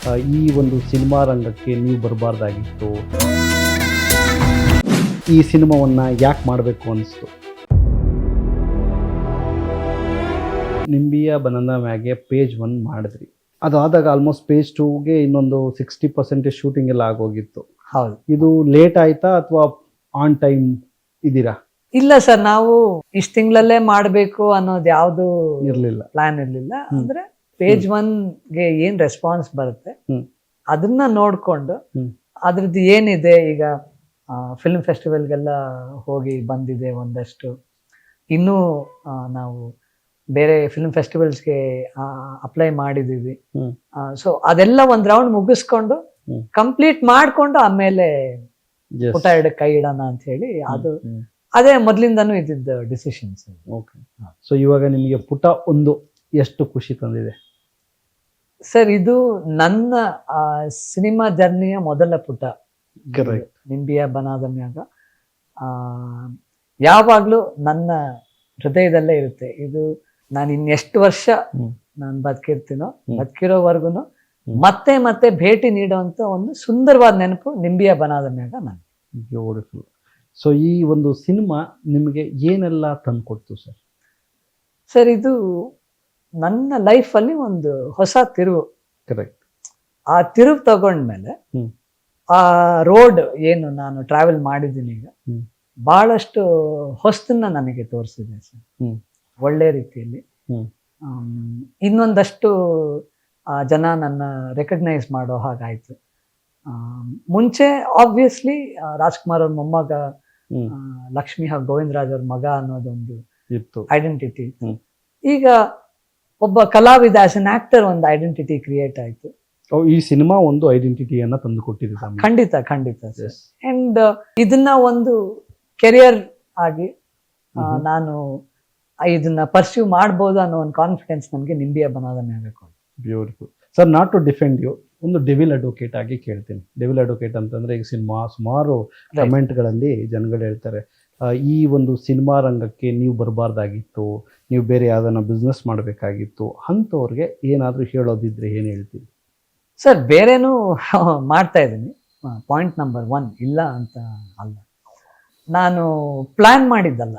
ಈ ಒಂದು ಸಿನಿಮಾ ರಂಗಕ್ಕೆ ನೀವು ಬರಬಾರ್ದಾಗಿತ್ತು, ಈ ಸಿನಿಮಾವನ್ನು ಯಾಕೆ ಮಾಡಬೇಕು ಅನಿಸ್ತು? ನಿಂಬಿಯ ಬನಾನಾ ಮ್ಯಾಗೆ ಪೇಜ್ 1 ಮಾಡಿದ್ರಿ, ಅದಾದಾಗ ಆಲ್ಮೋಸ್ಟ್ ಪೇಜ್ 2ಗೆ ಇನ್ನೊಂದು 60% ಶೂಟಿಂಗ್ ಎಲ್ಲ ಆಗೋಗಿತ್ತು. ಹೌದು. ಇದು ಲೇಟ್ ಆಯ್ತಾ ಅಥವಾ ಆನ್ ಟೈಮ್ ಇದ್ದೀರಾ? ಇಲ್ಲ ಸರ್, ನಾವು ಇಷ್ಟ ತಿಂಗಳಲ್ಲೇ ಮಾಡಬೇಕು ಅನ್ನೋದು ಯಾವುದು ಇರಲಿಲ್ಲ, ಪ್ಲಾನ್ ಇರಲಿಲ್ಲ. ಅಂದ್ರೆ ಪೇಜ್ 1ಗೆ ಏನ್ ರೆಸ್ಪಾನ್ಸ್ ಬರುತ್ತೆ ಅದನ್ನ ನೋಡ್ಕೊಂಡು ಅದ್ರದ್ದು ಏನಿದೆ, ಈಗ ಫಿಲ್ಮ್ ಫೆಸ್ಟಿವಲ್ಗೆಲ್ಲ ಹೋಗಿ ಬಂದಿದೆ ಒಂದಷ್ಟು, ಇನ್ನೂ ನಾವು ಬೇರೆ ಫಿಲ್ಮ್ ಫೆಸ್ಟಿವಲ್ಸ್ಗೆ ಅಪ್ಲೈ ಮಾಡಿದೀವಿ. ಸೊ ಅದೆಲ್ಲ ಒಂದ್ ರೌಂಡ್ ಮುಗಿಸ್ಕೊಂಡು ಕಂಪ್ಲೀಟ್ ಮಾಡ್ಕೊಂಡು ಆಮೇಲೆ ಪುಟ ಕೈ ಇಡೋಣ ಅಂತ ಹೇಳಿ ಅದೇ ಮೊದ್ಲಿಂದಾನು ಇದ್ದಿದ್ದ ಡಿಸಿಷನ್ಸ್. ಓಕೆ. ಸೊ ಇವಾಗ ನಿಮಗೆ ಪುಟ 1 ಎಷ್ಟು ಖುಷಿ ತಂದಿದೆ? ಸರ್, ಇದು ನನ್ನ ಸಿನಿಮಾ ಜರ್ನಿಯ ಮೊದಲ ಪುಟ. ನಿಂಬಿಯ ಬನಾನಾ ಮ್ಯಾಗ ಯಾವಾಗ್ಲೂ ನನ್ನ ಹೃದಯದಲ್ಲೇ ಇರುತ್ತೆ. ಇದು ನಾನು ಇನ್ನೆಷ್ಟು ವರ್ಷ ನಾನು ಬದುಕಿರ್ತೀನೋ, ಬದುಕಿರೋವರೆಗೂ ಮತ್ತೆ ಮತ್ತೆ ಭೇಟಿ ನೀಡುವಂತ ಒಂದು ಸುಂದರವಾದ ನೆನಪು ನಿಂಬಿಯ ಬನಾನಾ ಮ್ಯಾಗ ನಾನು. ಬ್ಯೂಟಿಫುಲ್. ಸೊ ಈ ಒಂದು ಸಿನಿಮಾ ನಿಮಗೆ ಏನೆಲ್ಲ ತಂದುಕೊಡ್ತು ಸರ್? ಸರ್, ಇದು ನನ್ನ ಲೈಫಲ್ಲಿ ಒಂದು ಹೊಸ ತಿರುವು. ಕರೆಕ್ಟ್. ಆ ತಿರುವು ತಗೊಂಡ್ಮೇಲೆ ಆ ರೋಡ್ ಏನು ನಾನು ಟ್ರಾವೆಲ್ ಮಾಡಿದ್ದೀನಿ ಈಗ ಬಹಳಷ್ಟು ಹೊಸ್ತನ್ನ ನನಗೆ ತೋರಿಸಿದೆ ಸರ್, ಒಳ್ಳೆ ರೀತಿಯಲ್ಲಿ. ಇನ್ನೊಂದಷ್ಟು ಜನ ನನ್ನ ರೆಕಗ್ನೈಸ್ ಮಾಡೋ ಹಾಗಾಯ್ತು. ಮುಂಚೆ ಆಬ್ವಿಯಸ್ಲಿ ರಾಜ್ಕುಮಾರ್ ಅವ್ರ ಮೊಮ್ಮಗ, ಲಕ್ಷ್ಮಿ ಹಾಗೂ ಗೋವಿಂದರಾಜ್ ಅವ್ರ ಮಗ ಅನ್ನೋದೊಂದು ಇತ್ತು, ಐಡೆಂಟಿಟಿ ಇತ್ತು. ಈಗ ಒಬ್ಬ ಕಲಾವಿದ ಆಸ್ ಅನ್ ಆಕ್ಟರ್ ಒಂದು ಐಡೆಂಟಿಟಿ ಕ್ರಿಯೇಟ್ ಆಯ್ತು. ಈ ಸಿನಿಮಾ ಒಂದು ಐಡೆಂಟಿಟಿಯನ್ನ ತಂದು ಕೊಟ್ಟಿದೆ. ಖಂಡಿತ ಖಂಡಿತ. ಅಂಡ್ ಇದನ್ನ ಒಂದು ಕೆರಿಯರ್ ಆಗಿ ನಾನು ಇದನ್ನ ಪರ್ಸ್ಯೂ ಮಾಡ್ಬೋದು ಅನ್ನೋ ಒಂದು ಕಾನ್ಫಿಡೆನ್ಸ್ ನನಗೆ ನಿಂಬಿಯ ಬನಾನಾ ಮ್ಯಾಗ. Beautiful sir. Not to defend you, ಒಂದು ಡೆವಿಲ್ ಅಡ್ವೊಕೇಟ್ ಆಗಿ ಕೇಳ್ತೀನಿ. ಡೆವಿಲ್ ಅಡ್ವೊಕೇಟ್ ಅಂತಂದ್ರೆ ಈಗ ಸಿನಿಮಾ ಸುಮಾರು ಕಮೆಂಟ್ಗಳಲ್ಲಿ ಜನಗಳು ಹೇಳ್ತಾರೆ, ಈ ಒಂದು ಸಿನಿಮಾ ರಂಗಕ್ಕೆ ನೀವು ಬರಬಾರ್ದಾಗಿತ್ತು, ನೀವು ಬೇರೆ ಯಾವ್ದನ್ನ ಬಿಸ್ನೆಸ್ ಮಾಡಬೇಕಾಗಿತ್ತು, ಅಂಥವ್ರಿಗೆ ಏನಾದರೂ ಹೇಳೋದಿದ್ರೆ ಏನು ಹೇಳ್ತೀವಿ? ಸರ್, ಬೇರೆನೂ ಮಾಡ್ತಾ ಇದ್ದೀನಿ. ಪಾಯಿಂಟ್ ನಂಬರ್ 1 ಇಲ್ಲ ಅಂತ ಅಲ್ಲ, ನಾನು ಪ್ಲಾನ್ ಮಾಡಿದ್ದಲ್ಲ.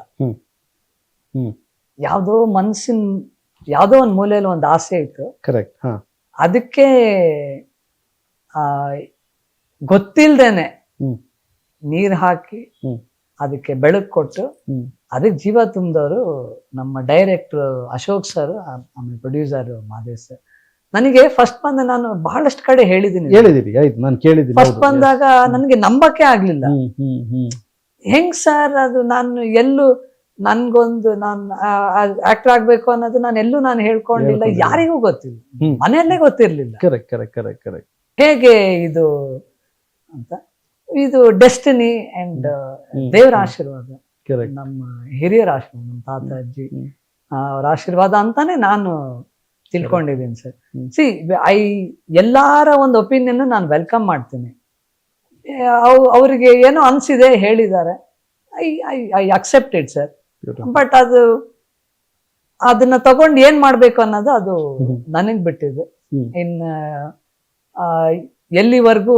ಯಾವುದೋ ಮನಸ್ಸಿನ ಯಾವುದೋ ಒಂದು ಮೂಲೆಯಲ್ಲಿ ಒಂದು ಆಸೆ ಇತ್ತು. ಕರೆಕ್ಟ್. ಅದಕ್ಕೆ ಗೊತ್ತಿಲ್ದೇನೆ ನೀರ್ ಹಾಕಿ ಅದಕ್ಕೆ ಬೆಳಕು ಕೊಟ್ಟು ಅದಕ್ಕೆ ಜೀವ ತುಂಬಿದವರು ನಮ್ಮ ಡೈರೆಕ್ಟರ್ ಅಶೋಕ್ ಸರ್, ಆಮೇಲೆ ಪ್ರೊಡ್ಯೂಸರ್ ಮಾದೇಶ್ ಸರ್. ನನಗೆ ಫಸ್ಟ್ ಬಂದ ನಾನು ಬಹಳಷ್ಟು ಕಡೆ ಹೇಳಿದ್ದೀನಿ. ಫಸ್ಟ್ ಬಂದಾಗ ನನಗೆ ನಂಬಕ್ಕೆ ಆಗ್ಲಿಲ್ಲ. ಹೆಂಗ್ ಸರ್ ಅದು, ನಾನು ಎಲ್ಲೂ ನನ್ಗೊಂದು ನಾನು ಆಕ್ಟರ್ ಆಗ್ಬೇಕು ಅನ್ನೋದು ನಾನು ಹೇಳ್ಕೊಂಡಿಲ್ಲ, ಯಾರಿಗೂ ಗೊತ್ತಿಲ್ಲ, ಮನೆಯಲ್ಲೇ ಗೊತ್ತಿರ್ಲಿಲ್ಲ. ಹೇಗೆ ಇದು ಅಂತ, ಇದು ಡೆಸ್ಟಿನಿ ಅಂಡ್ ದೇವರ ಆಶೀರ್ವಾದ, ನಮ್ಮ ಹಿರಿಯರ ಆಶೀರ್ವಾದ, ನಮ್ಮ ತಾತ ಅಜ್ಜಿ ಅವ್ರ ಆಶೀರ್ವಾದ ಅಂತಾನೆ ನಾನು ತಿಳ್ಕೊಂಡಿದ್ದೀನಿ ಸರ್. ಎಲ್ಲಾರ ಒಂದು ಒಪಿನಿಯನ್ ನಾನು ವೆಲ್ಕಮ್ ಮಾಡ್ತೀನಿ. ಅವ್ರಿಗೆ ಏನೋ ಅನ್ಸಿದೆ, ಹೇಳಿದ್ದಾರೆ, ಐ ಅಕ್ಸೆಪ್ಟೆಡ್ ಸರ್. ಬಟ್ ಅದನ್ನ ತಗೊಂಡು ಏನ್ ಮಾಡ್ಬೇಕು ಅನ್ನೋದು ಅದು ನನಗ್ ಬಿಟ್ಟಿದೆ. ಎಲ್ಲಿವರೆಗೂ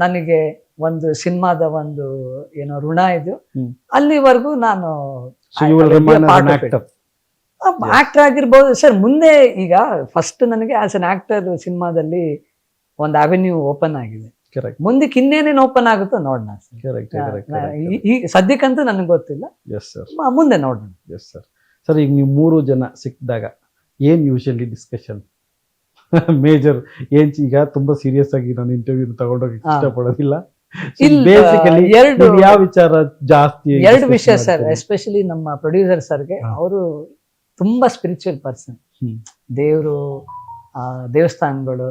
ನನಗೆ ಒಂದು ಸಿನಿಮಾದ ಒಂದು ಏನೋ ಋಣ ಇದು, ಅಲ್ಲಿವರೆಗೂ ನಾನು ಆಕ್ಟರ್ ಆಗಿರ್ಬೋದು ಸರ್. ಮುಂದೆ ಈಗ ಫಸ್ಟ್ ನನಗೆ ಆಸ್ ಅನ್ ಆಕ್ಟರ್ ಸಿನಿಮಾದಲ್ಲಿ ಒಂದು ಅವೆನ್ಯೂ ಓಪನ್ ಆಗಿದೆ. ಮುಂದಕ್ಕೆ ಇನ್ನೇನೇನು ಓಪನ್ ಆಗುತ್ತೋ ನೋಡೋಣ. ಈ ಸದ್ಯಕ್ಕಂತೂ ನನಗೆ ಗೊತ್ತಿಲ್ಲ, ಮುಂದೆ ನೋಡೋಣ. ಸರ್, ಈಗ ನೀವು 3 ಜನ ಸಿಕ್ಕಿದಾಗ ಏನ್ ಯೂಶಲಿ ಡಿಸ್ಕಷನ್ ಮೇಜರ್ ಏನ್? ಈಗ ತುಂಬಾ ಸೀರಿಯಸ್ ಆಗಿ ನಾನು ಇಂಟರ್ವ್ಯೂ ತಗೊಂಡೋಗಿ ಇಷ್ಟಪಡೋದಿಲ್ಲ. ಯಾವ ವಿಚಾರ ಜಾಸ್ತಿ? 2 ವಿಷಯ ಸರ್. ಎಸ್ಪೆಷಲಿ ನಮ್ಮ ಪ್ರೊಡ್ಯೂಸರ್ ಸರ್ಗೆ, ಅವರು ತುಂಬಾ ಸ್ಪಿರಿಚುವಲ್ ಪರ್ಸನ್. ದೇವರು, ದೇವಸ್ಥಾನಗಳು,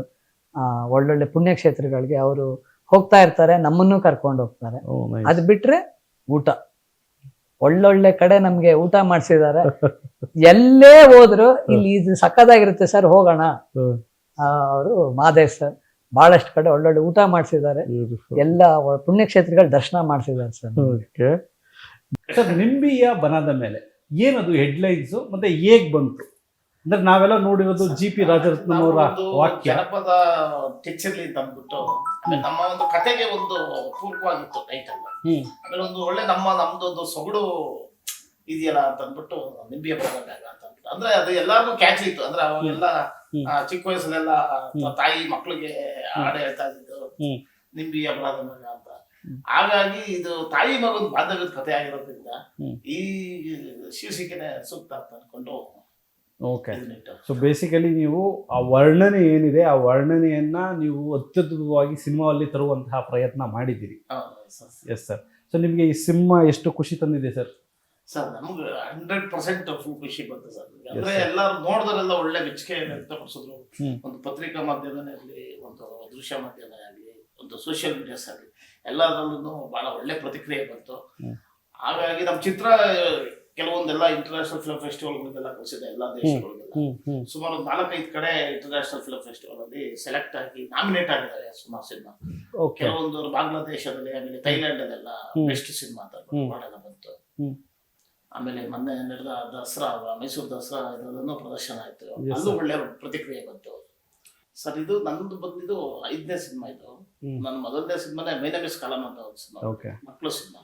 ಒಳ್ಳೊಳ್ಳೆ ಪುಣ್ಯಕ್ಷೇತ್ರಗಳಿಗೆ ಅವರು ಹೋಗ್ತಾ ಇರ್ತಾರೆ, ನಮ್ಮನ್ನು ಕರ್ಕೊಂಡು ಹೋಗ್ತಾರೆ. ಅದ್ ಬಿಟ್ರೆ ಊಟ, ಒಳ್ಳೊಳ್ಳೆ ಕಡೆ ನಮ್ಗೆ ಊಟ ಮಾಡಿಸಿದ್ದಾರೆ. ಎಲ್ಲೇ ಹೋದ್ರು ಇಲ್ಲಿ ಇದು ಸಕ್ಕದಾಗಿರುತ್ತೆ ಸರ್, ಹೋಗೋಣ. ಅವರು ಮಾದೇಶ್ ಸರ್ ಬಹಳಷ್ಟು ಕಡೆ ಒಳ್ಳೊಳ್ಳೆ ಊಟ ಮಾಡಿಸಿದ್ದಾರೆ, ಎಲ್ಲ ಪುಣ್ಯಕ್ಷೇತ್ರಗಳ ದರ್ಶನ ಮಾಡಿಸಿದ್ದಾರೆ ಸರ್. ನಿಂಬಿಯ ಬನಾನಾ ಮೇಲೆ ಏನದು ಹೆಡ್ಲೈನ್ಸ್ ಮತ್ತೆ ಹೇಗ್ ಬಂತು? ಅಂದ್ರೆ ನಾವೆಲ್ಲ ನೋಡಿರೋದು ಜಿ ಪಿ ರಾಜರತ್ನವರ ಒಂದು ವಾಕ್ಯ. ಜನಪದ ಟಚ್ ಇರ್ಲಿ ಅಂತ ಅಂದ್ಬಿಟ್ಟು ಆಮೇಲೆ ನಮ್ಮ ಒಂದು ಕಥೆಗೆ ಒಂದು ಪೂರ್ವವಾಗಿತ್ತು ಟೈಟಲ್. ಆಮೇಲೆ ಒಂದು ಒಳ್ಳೆ ನಮ್ದೊಂದು ಸೊಗಡು ಇದೆಯಲ್ಲ ಅಂತ ಅಂದ್ಬಿಟ್ಟು ನಿಂಬಿಯ ಬರದಾಗ ಅಂತ ಅಂದ್ಬಿಟ್ಟು ಅಂದ್ರೆ ಅದು ಎಲ್ಲಾರ್ಗು ಕ್ಯಾಚ್ ಇತ್ತು. ಅಂದ್ರೆ ಅವಾಗೆಲ್ಲ ಚಿಕ್ಕ ವಯಸ್ಸಲ್ಲೆಲ್ಲ ತಾಯಿ ಮಕ್ಳಿಗೆ ಹಾಡು ಹೇಳ್ತಾ ಇದ್ದು ನಿಂಬಿ ಅಪರಾಧ ಮಗ ಅಂತ. ಹಾಗಾಗಿ ಇದು ತಾಯಿ ಮಗನ ಬಾಂಧವ್ಯದ ಕಥೆ ಆಗಿರೋದ್ರಿಂದ ಈ ಶೀರ್ಷಿಕೆನೆ ಸೂಕ್ತ ಅಂತ ಅನ್ಕೊಂಡು. ಓಕೆ. ಸೊ ಬೇಸಿಕಲಿ ನೀವು ಆ ವರ್ಣನೆ ಏನಿದೆ ಆ ವರ್ಣನೆಯನ್ನ ನೀವು ಅತ್ಯದ್ಭುತವಾಗಿ ಸಿನಿಮಾದಲ್ಲಿ ತರುವಂತಹ ಪ್ರಯತ್ನ ಮಾಡಿದ್ದೀರಿ. Yes sir. ಸೊ ನಿಮಗೆ ಈ ಸಿನಿಮಾ ಎಷ್ಟು ಖುಷಿ ತಂದಿದೆ ಸರ್? ಸರ್ ನಮ್ಗೆ 100% ಫುಲ್ ಖುಷಿ ಬಂತು ಸರ್. ಅಂದ್ರೆ ಎಲ್ಲಾರು ನೋಡಿದ್ರೆಲ್ಲ ಒಳ್ಳೆ ಮೆಚ್ಚುಗೆ ವ್ಯಕ್ತಪಡಿಸಿದ್ರು. ಒಂದು ಪತ್ರಿಕಾ ಮಾಧ್ಯಮನೇ ಆಗಲಿ, ಒಂದು ದೃಶ್ಯ ಮಾಧ್ಯಮ ಆಗಲಿ, ಒಂದು ಸೋಷಿಯಲ್ ಮೀಡಿಯಾಸ್ ಆಗಲಿ, ಎಲ್ಲದರಲ್ಲೂ ಬಹಳ ಒಳ್ಳೆ ಪ್ರತಿಕ್ರಿಯೆ ಬಂತು. ಹಾಗಾಗಿ ನಮ್ಮ ಚಿತ್ರ ಕೆಲವೊಂದೆಲ್ಲ ಇಂಟರ್ನ್ಯಾಷನಲ್ ಫಿಲ್ಮ್ ಫೆಸ್ಟಿವಲ್ಗಳಿಗೆಲ್ಲ ಕಳಿಸಿದೆ, ಎಲ್ಲ ದೇಶಗಳಿಗೆಲ್ಲ. ಸುಮಾರು 4-5 ಕಡೆ ಇಂಟರ್ನ್ಯಾಷನಲ್ ಫಿಲ್ಮ್ ಫೆಸ್ಟಿವಲ್ ಅಲ್ಲಿ ಸೆಲೆಕ್ಟ್ ಆಗಿ ನಾಮಿನೇಟ್ ಆಗಿದ್ದಾರೆ ಸುಮಾರು ಸಿನಿಮಾ. ಕೆಲವೊಂದು ಬಾಂಗ್ಲಾದೇಶದಲ್ಲಿ, ಆಮೇಲೆ ಥೈಲ್ಯಾಂಡ್ ಅಲ್ಲೆಲ್ಲ ಬೆಸ್ಟ್ ಸಿನಿಮಾ ಅಂತ ಅವಾರ್ಡ್ ಎಲ್ಲ ಬಂತು. ಆಮೇಲೆ ಮೊನ್ನೆ ನಡೆದ ದಸರಾ, ಮೈಸೂರು ದಸರಾ ಇದರಲ್ಲೂ ಪ್ರದರ್ಶನ ಆಯ್ತು, ಅಲ್ಲೂ ಒಳ್ಳೆ ಪ್ರತಿಕ್ರಿಯೆ ಬಂತು. ಸರ್ ಇದು ನಂದು ಬಂದಿದ್ದು 5ನೇ ಸಿನಿಮಾ. ಇದು ನನ್ನ ಮೊದಲನೇ ಸಿನಿಮಾನೇ ಮೈ ನೇಮ್ ಇಸ್ ಕಲಾಂ ಅಂತ ಒಂದು ಸಿನಿಮಾ, ಮಕ್ಕಳು ಸಿನಿಮಾ.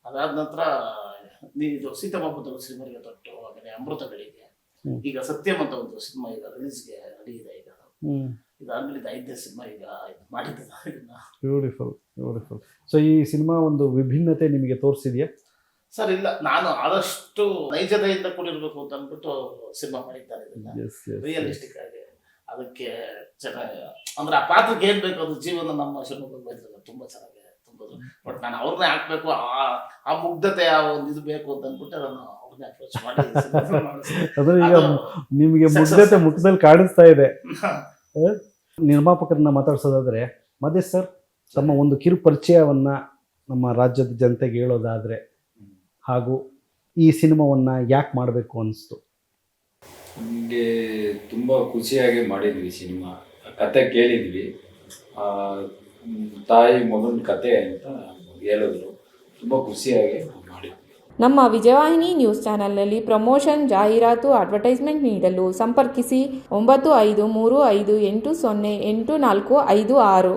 ಅದಾದ ನಂತರ ಇದು ಸೀತಾಬಾಬುದವರು ಸಿನಿಮಾಗೆ ತೊಟ್ಟು, ಆಮೇಲೆ ಅಮೃತಗಳಿಗೆ, ಈಗ ಸತ್ಯಂ ಅಂತ ಒಂದು ಸಿನಿಮಾ ಈಗ ರಿಲೀಸ್ಗೆ ರೆಡಿ ಇದೆ. ಈಗ ಇದಾದ್ಮೇಲೆ 5ನೇ ಸಿನಿಮಾ ಈಗ ಮಾಡಿದ್ದೆ. Beautiful, beautiful. ಸೊ ಈ ಸಿನಿಮಾ ಒಂದು ವಿಭಿನ್ನತೆ ನಿಮಗೆ ತೋರಿಸಿದೆಯಾ? ಸರ್ ಇಲ್ಲ, ನಾನು ಆದಷ್ಟು ನೈಜತೆಯಿಂದ ಕೂಡಿರ್ಬೇಕು ಅಂತ ಅಂದ್ಬಿಟ್ಟು ಸಿನಿಮಾ ಮಾಡಿದ್ದಾರೆ. ರಿಯಲಿಸ್ಟಿಕ್ ಆಗಿ ಅದಕ್ಕೆ ಚೆನ್ನಾಗಿ ಅಂದ್ರೆ ಆ ಪಾತ್ರಕ್ಕೆ ಏನ್ ಬೇಕು ಅದು ಜೀವನ ನಮ್ಮ ಶಿವಮೊಗ್ಗ ಬೈದ್ರೆ ತುಂಬಾ ಚೆನ್ನಾಗಿ ತುಂಬೋದು. ಬಟ್ ನಾನು ಅವ್ರನ್ನೇ ಹಾಕ್ಬೇಕು, ಆ ಮುಗ್ಧತೆ ಆ ಒಂದು ಇದು ಬೇಕು ಅಂತ ಅಂದ್ಬಿಟ್ಟು ನಾನು ಅವ್ರನ್ನೇ ಅಪ್ರೋಚ್ ಮಾಡಿ. ಅದ್ರ ಈಗ ನಿಮಗೆ ಮುಗ್ಧತೆ ಮುಖದಲ್ಲಿ ಕಾಣಿಸ್ತಾ ಇದೆ. ನಿರ್ಮಾಪಕರನ್ನ ಮಾತಾಡ್ಸೋದಾದ್ರೆ ಮದೇಶ್ ಸರ್, ತಮ್ಮ ಒಂದು ಕಿರು ಪರಿಚಯವನ್ನ ನಮ್ಮ ರಾಜ್ಯದ ಜನತೆಗೆ ಹೇಳೋದಾದ್ರೆ, ಹಾಗೂ ಈ ಸಿನಿಮಾವನ್ನ ಯಾಕೆ ಮಾಡಬೇಕು ಅನಿಸ್ತು? ನಮಗೆ ತುಂಬ ಖುಷಿಯಾಗಿ ಮಾಡಿದ್ವಿ ಸಿನಿಮಾ. ಕತೆ ಕೇಳಿದ್ವಿ, ತಾಯಿ ಮಗನ ಕತೆ ಅಂತ ಹೇಳಿದ್ರು, ತುಂಬ ಖುಷಿಯಾಗಿ ಮಾಡಿದ್ವಿ. ನಮ್ಮ ವಿಜಯವಾಹಿನಿ ನ್ಯೂಸ್ ಚಾನೆಲ್ನಲ್ಲಿ ಪ್ರಮೋಷನ್, ಜಾಹೀರಾತು, ಅಡ್ವರ್ಟೈಸ್ಮೆಂಟ್ ನೀಡಲು ಸಂಪರ್ಕಿಸಿ 9535808456.